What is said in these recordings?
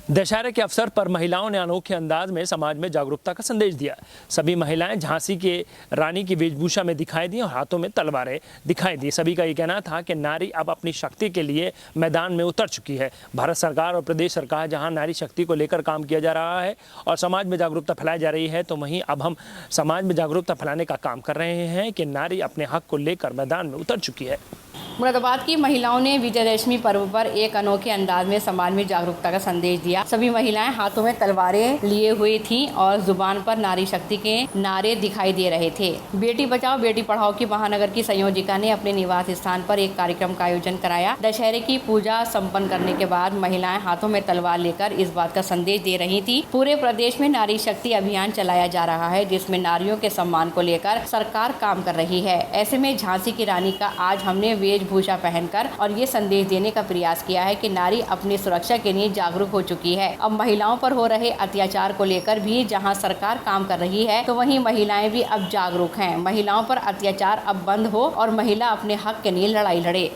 दशहरे के अवसर पर महिलाओं ने अनोखे अंदाज में समाज में जागरूकता का संदेश दिया। सभी महिलाएं झांसी के रानी की वेशभूषा में दिखाई दी और हाथों में तलवारें दिखाई दी। सभी का ये कहना था कि नारी अब अपनी शक्ति के लिए मैदान में उतर चुकी है। भारत सरकार और प्रदेश सरकार जहां नारी शक्ति को लेकर काम किया जा रहा है और समाज में जागरूकता फैलाई जा रही है, तो वहीं अब हम समाज में जागरूकता फैलाने का काम कर रहे हैं कि नारी अपने हक को लेकर मैदान में उतर चुकी है। मुरादाबाद की महिलाओं ने विजयदशमी पर्व पर एक अनोखे अंदाज में समाज में जागरूकता का संदेश दिया। सभी महिलाएं हाथों में तलवारें लिए हुई थीं और जुबान पर नारी शक्ति के नारे दिखाई दे रहे थे। बेटी बचाओ बेटी पढ़ाओ की महानगर की संयोजिका ने अपने निवास स्थान पर एक कार्यक्रम का आयोजन कराया। दशहरे की पूजा संपन्न करने के बाद महिलाएं हाथों में तलवार लेकर इस बात का संदेश दे रही थी। पूरे प्रदेश में नारी शक्ति अभियान चलाया जा रहा है, जिसमें नारियों के सम्मान को लेकर सरकार काम कर रही है। ऐसे में झांसी की रानी का आज हमने वेशभूषा पहनकर और ये संदेश देने का प्रयास किया है कि नारी अपनी सुरक्षा के लिए जागरूक हो चुकी है। अब महिलाओं पर हो रहे अत्याचार को लेकर भी जहां सरकार काम कर रही है, तो वहीं महिलाएं भी अब जागरूक हैं। महिलाओं पर अत्याचार अब बंद हो और महिला अपने हक के लिए लड़ाई लड़े।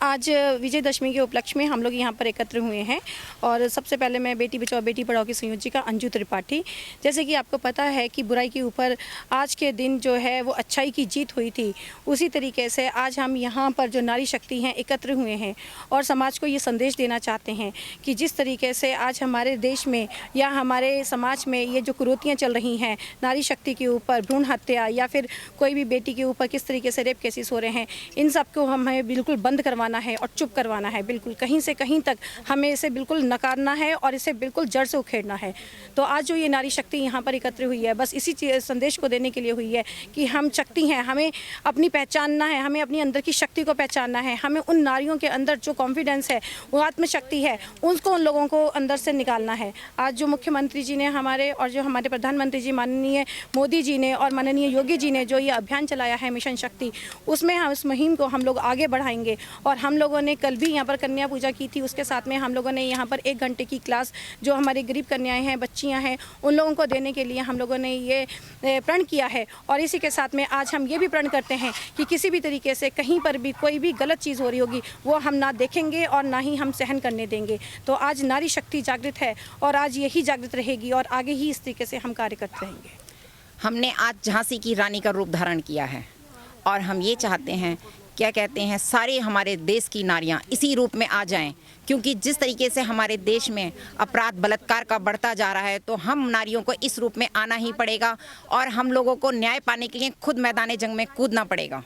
आज विजयदशमी के उपलक्ष्य में हम लोग यहाँ पर एकत्र हुए हैं और सबसे पहले मैं बेटी बचाओ बेटी पढ़ाओ की संयोजिका अंजू त्रिपाठी। जैसे कि आपको पता है कि बुराई के ऊपर आज के दिन जो है वो अच्छाई की जीत हुई थी, उसी तरीके से आज हम यहाँ पर जो नारी शक्ति हैं एकत्र हुए हैं और समाज को ये संदेश देना चाहते हैं कि जिस तरीके से आज हमारे देश में या हमारे समाज में ये जो कुरीतियाँ चल रही हैं, नारी शक्ति के ऊपर भ्रूण हत्या या फिर कोई भी बेटी के ऊपर किस तरीके से रेप केसेस हो रहे हैं, इन सब को हमें बिल्कुल बंद करवाना है और चुप करवाना है। बिल्कुल कहीं से कहीं तक हमें इसे बिल्कुल नकारना है और इसे बिल्कुल जड़ से उखेड़ना है। तो आज जो ये नारी शक्ति यहाँ पर एकत्र हुई है, बस इसी संदेश को देने के लिए हुई है कि हम शक्ति हैं, हमें अपनी पहचानना है, हमें अपनी अंदर की शक्ति को पहचानना है। हमें उन नारियों के अंदर जो कॉन्फिडेंस है, वो आत्मशक्ति है, उन लोगों को अंदर से निकालना है। आज जो मुख्यमंत्री जी ने हमारे और जो हमारे प्रधानमंत्री जी माननीय मोदी जी ने और माननीय योगी जी ने जो ये अभियान चलाया है मिशन शक्ति, उसमें हम इस मुहिम को हम लोग आगे बढ़ाएंगे। और हम लोगों ने कल भी यहाँ पर कन्या पूजा की थी, उसके साथ में हम लोगों ने यहाँ पर 1 घंटे की क्लास जो हमारी गरीब कन्याएं हैं, बच्चियाँ हैं, उन लोगों को देने के लिए हम लोगों ने ये प्रण किया है। और इसी के साथ में आज हम ये भी प्रण करते हैं कि किसी भी तरीके से कहीं पर भी कोई भी गलत चीज़ हो रही होगी वो हम ना देखेंगे और ना ही हम सहन करने देंगे। तो आज नारी शक्ति जागृत है और आज यही जागृत रहेगी और आगे ही इस तरीके से हम कार्य करते रहेंगे। हमने आज झांसी की रानी का रूप धारण किया है और हम ये चाहते हैं, क्या कहते हैं, सारे हमारे देश की नारियां इसी रूप में आ जाएं, क्योंकि जिस तरीके से हमारे देश में अपराध बलात्कार का बढ़ता जा रहा है, तो हम नारियों को इस रूप में आना ही पड़ेगा और हम लोगों को न्याय पाने के लिए खुद मैदान जंग में कूदना पड़ेगा।